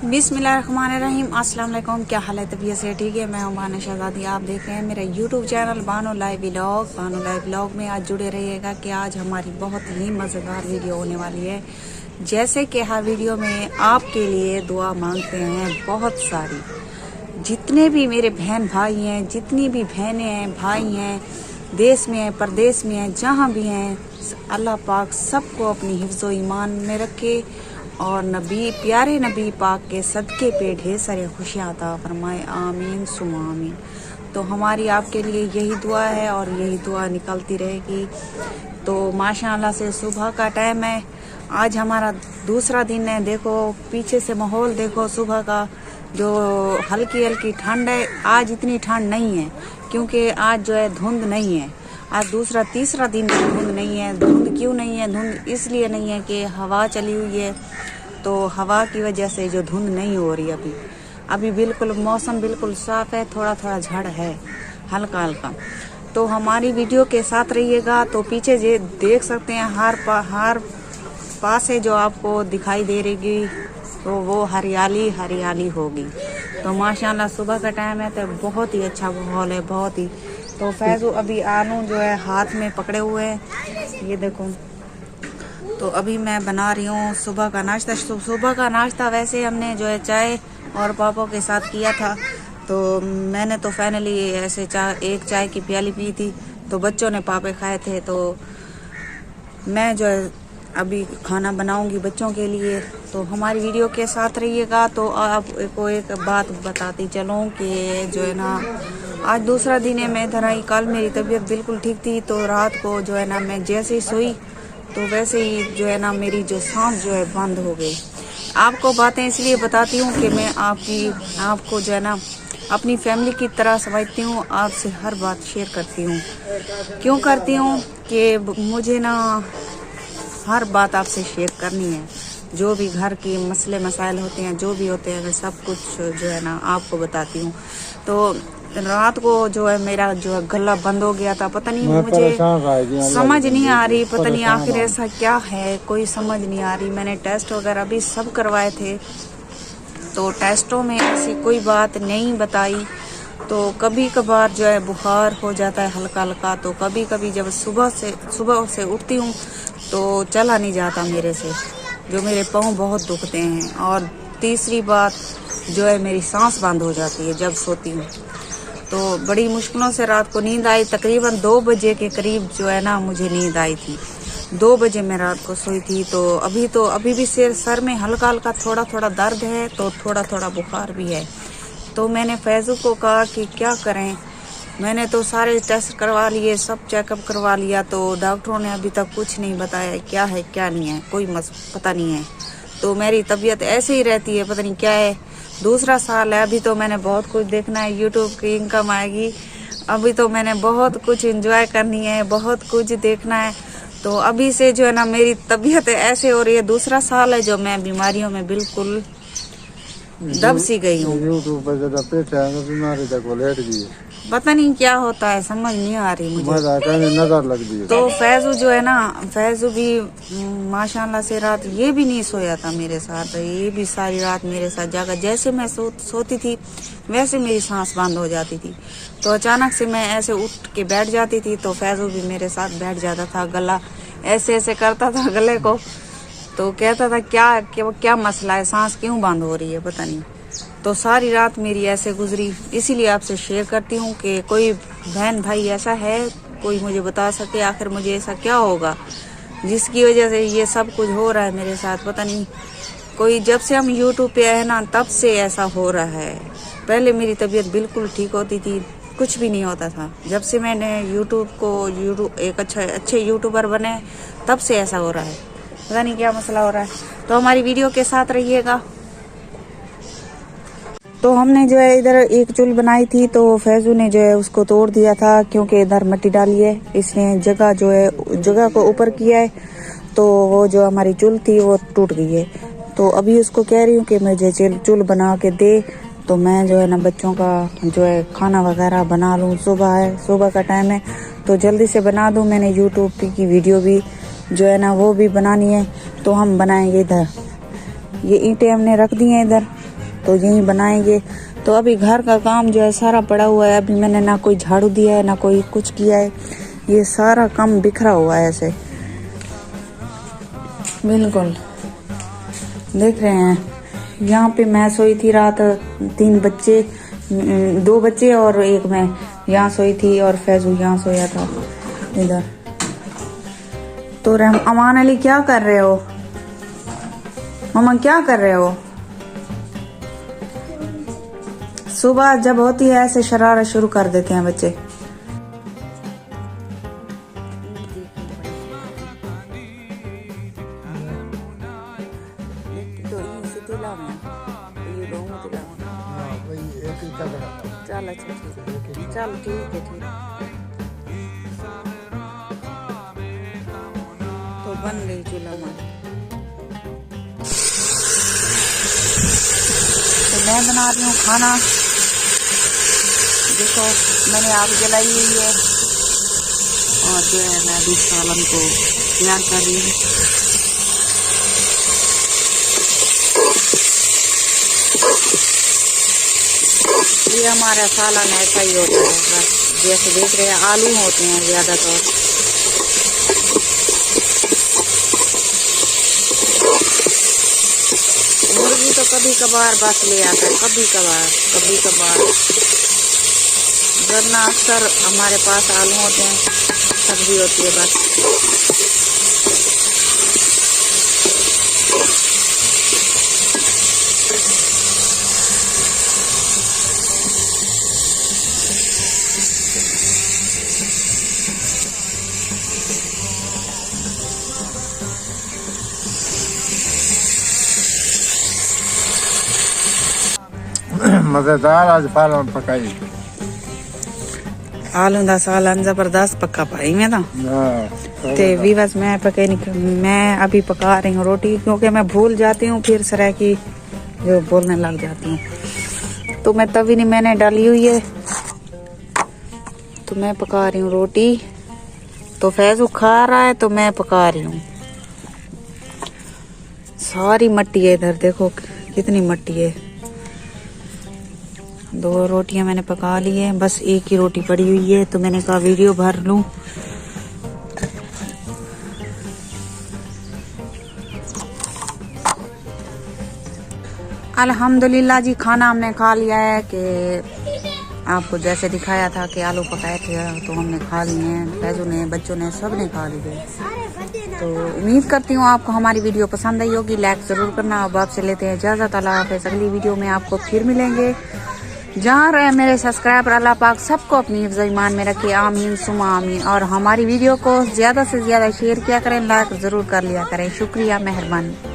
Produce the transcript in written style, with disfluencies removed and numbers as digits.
बिस्मिल्लाहिर्रहमानिर्रहीम। अस्सलाम वालेकुम। क्या हाल है? तबीयत से ठीक है? मैं हूं बानो शहजादी। आप देख रहे हैं मेरा YouTube channel Bano live vlog. Bano live vlog में आज जुड़े रहिएगा कि आज हमारी बहुत ही मज़ेदार वीडियो होने वाली है। जैसे कि हर वीडियो में आपके लिए दुआ मांगते हैं बहुत सारी। जितने भी मेरे बहन भाई हैं, जितनी भी बहनें हैं, भाई हैं, देश में हैं, परदेश में हैं, जहाँ भी हैं, अल्लाह पाक सबको अपनी हिफ्ज़ो ईमान में रखे और नबी प्यारे नबी पाक के सदक़े पे ढेर सारी खुशियाँ अता फरमाए। आमीन सुमा आमीन। तो हमारी आपके लिए यही दुआ है और यही दुआ निकलती रहेगी। तो माशाअल्लाह से सुबह का टाइम है, आज हमारा दूसरा दिन है। देखो पीछे से माहौल देखो, सुबह का जो हल्की हल्की ठंड है। आज इतनी ठंड नहीं है क्योंकि आज जो है धुंध नहीं है। आज दूसरा तीसरा दिन धुंध नहीं है। धुंध क्यों नहीं है? धुंध इसलिए नहीं है कि हवा चली हुई है, तो हवा की वजह से जो धुंध नहीं हो रही अभी बिल्कुल मौसम बिल्कुल साफ है। थोड़ा थोड़ा झड़ है हल्का हल्का। तो हमारी वीडियो के साथ रहिएगा। तो पीछे जे देख सकते हैं हर पास है जो आपको दिखाई दे रही, तो वो हरियाली हरियाली होगी। तो माशाल्लाह सुबह का टाइम है तो बहुत ही अच्छा माहौल है, बहुत ही। तो फैजू अभी आलू जो है हाथ में पकड़े हुए हैं, ये देखो। तो अभी मैं बना रही हूँ सुबह का नाश्ता। सुबह का नाश्ता वैसे हमने जो है चाय और पापा के साथ किया था। तो मैंने तो फाइनली ऐसे एक चाय की प्याली पी थी, तो बच्चों ने पापे खाए थे। तो मैं जो है अभी खाना बनाऊंगी बच्चों के लिए। तो हमारी वीडियो के साथ रहिएगा। तो आपको एक बात बताती चलूँ कि जो है ना आज दूसरा दिन है। मैं इधर आई, कल मेरी तबीयत बिल्कुल ठीक थी। तो रात को जो है ना मैं जैसे ही सोई तो वैसे ही जो है ना मेरी जो सांस जो है बंद हो गई। आपको बातें इसलिए बताती हूँ कि मैं आपको जो है ना अपनी फैमिली की तरह समझती हूँ। आपसे हर बात शेयर करती हूँ। क्यों करती हूँ कि मुझे ना हर बात आपसे शेयर करनी है। जो भी घर के मसले मसाइल होते हैं, जो भी होते हैं, मैं सब कुछ जो है ना आपको बताती हूँ। तो रात को जो है मेरा जो है गला बंद हो गया था। पता नहीं, मुझे समझ नहीं आ रही, पता नहीं आखिर ऐसा क्या है, कोई समझ नहीं आ रही। मैंने टेस्ट वगैरह भी सब करवाए थे, तो टेस्टों में ऐसी कोई बात नहीं बताई। तो कभी कभार जो है बुखार हो जाता है हल्का हल्का। तो कभी कभी जब सुबह से उठती हूँ तो चला नहीं जाता मेरे से, जो मेरे पाँव बहुत दुखते हैं। और तीसरी बात जो है मेरी सांस बंद हो जाती है जब सोती हूँ। तो बड़ी मुश्किलों से रात को नींद आई। तकरीबन 2 बजे के करीब जो है ना मुझे नींद आई थी। 2 बजे मैं रात को सोई थी। तो अभी भी सर में हल्का हल्का थोड़ा थोड़ा दर्द है, तो थोड़ा थोड़ा बुखार भी है। तो मैंने फैजू को कहा कि क्या करें। मैंने तो सारे टेस्ट करवा लिए, सब चेकअप करवा लिया। तो डॉक्टरों ने अभी तक कुछ नहीं बताया क्या है क्या नहीं है, कोई पता नहीं है। तो मेरी तबीयत ऐसे ही रहती है, पता नहीं क्या है। दूसरा साल है, अभी तो मैंने बहुत कुछ देखना है। यूट्यूब की इनकम आएगी, अभी तो मैंने बहुत कुछ एंजॉय करनी है, बहुत कुछ देखना है। तो अभी से जो है ना मेरी तबीयत ऐसे हो रही है। दूसरा साल है जो मैं बीमारियों में बिल्कुल दब सी गई हूँ। पता नहीं क्या होता है, समझ नहीं आ रही मुझे। नजर लग गई। तो फैजू जो है ना, फैजू भी माशाल्लाह से रात ये भी नहीं सोया था मेरे साथ। ये भी सारी रात मेरे साथ जागा। जैसे मैं सोती थी वैसे मेरी सांस बंद हो जाती थी। तो अचानक से मैं ऐसे उठ के बैठ जाती थी, तो फैजू भी मेरे साथ बैठ जाता था। गला ऐसे ऐसे करता था गले को, तो कहता था क्या मसला है, सांस क्यों बंद हो रही है, पता नहीं। तो सारी रात मेरी ऐसे गुजरी। इसीलिए आपसे शेयर करती हूँ कि कोई बहन भाई ऐसा है, कोई मुझे बता सके आखिर मुझे ऐसा क्या होगा जिसकी वजह से ये सब कुछ हो रहा है मेरे साथ। पता नहीं, कोई जब से हम यूट्यूब पे आए ना तब से ऐसा हो रहा है। पहले मेरी तबीयत बिल्कुल ठीक होती थी, कुछ भी नहीं होता था। जब से मैंने एक अच्छे यूट्यूबर बने तब से ऐसा हो रहा है। पता नहीं क्या मसला हो रहा है। तो हमारी वीडियो के साथ रहिएगा। तो हमने जो है इधर एक चूल बनाई थी, तो फैजू ने जो है उसको तोड़ दिया था क्योंकि इधर मिट्टी डाली है। इसने जगह को ऊपर किया है, तो वो जो हमारी चूल थी वो टूट गई है। तो अभी उसको कह रही हूँ कि मुझे चूल बना के दे, तो मैं जो है ना बच्चों का जो है खाना वगैरह बना लूँ। सुबह का टाइम है तो जल्दी से बना दूँ। मैंने यूट्यूब की वीडियो भी जो है ना वो भी बनानी है, तो हम बनाएंगे इधर। ये ईंटें हमने रख दी हैं इधर, तो यहीं बनाएंगे। तो अभी घर का काम जो है सारा पड़ा हुआ है, अभी मैंने ना कोई झाड़ू दिया है ना कोई कुछ किया है, ये सारा काम बिखरा हुआ है ऐसे बिल्कुल। देख रहे हैं यहाँ पे मैं सोई थी रात, 3 बच्चे, 2 बच्चे और एक मैं यहाँ सोई थी और फैजू यहाँ सोया था इधर। तो अमान अली क्या कर रहे हो? मम्मा क्या कर रहे हो? सुबह जब होती है ऐसे शरारत शुरू कर देते हैं बच्चे। चल अच्छा ठीक है, चल ठीक है ठीक। तो बन गई चूल्हा हमारी। तो मैं बना रही हूँ खाना, देखो मैंने आग जलाई हुई है और जो है मैं अभी सालन को तैयार कर रही हूँ। ये हमारा सालन ऐसा ही होता है, बस जैसे देख रहे हैं आलू होते हैं ज्यादातर। मुर्गी तो कभी कभार बस ले आता है, कभी कभार, वरना अक्सर हमारे पास आलू होते हैं, सब्जी होती है बस। मजेदार आज सालन पकाई, आलू दा सालन जबरदस्त पक्का पाई मैं तो वीवस मैं पके नहीं। मैं अभी पका रही हूँ रोटी, क्योंकि मैं भूल जाती हूँ फिर सराय की जो बोलने लग जाती हूँ। तो मैं तवी नहीं मैंने डाली हुई है, तो मैं पका रही हूँ रोटी। तो फैजू खा रहा है तो मैं पका रही हूँ। सारी मट्टी है इधर, देखो कितनी मट्टी है। 2 रोटियां मैंने पका ली है, बस एक ही रोटी पड़ी हुई है, तो मैंने कहा वीडियो भर लूं। अल्हम्दुलिल्लाह जी, खाना हमने खा लिया है कि आपको जैसे दिखाया था कि आलू पकाए थे तो हमने खा लिए हैं, फैजू ने, बच्चों ने, सब ने खा लिए। तो उम्मीद करती हूँ आपको हमारी वीडियो पसंद आई होगी, लाइक ज़रूर करना। अब आपसे लेते हैं इजाज़त, अल्लाह हाफ़िज़। अगली वीडियो में आपको फिर मिलेंगे। जहाँ रहे मेरे सब्सक्राइबर, अल्लाह पाक सबको अपनी हिफ्ज़ ईमान में रखे, आमीन सुमा आमीन। और हमारी वीडियो को ज़्यादा से ज़्यादा शेयर किया करें, लाइक ज़रूर कर लिया करें। शुक्रिया, मेहरबानी।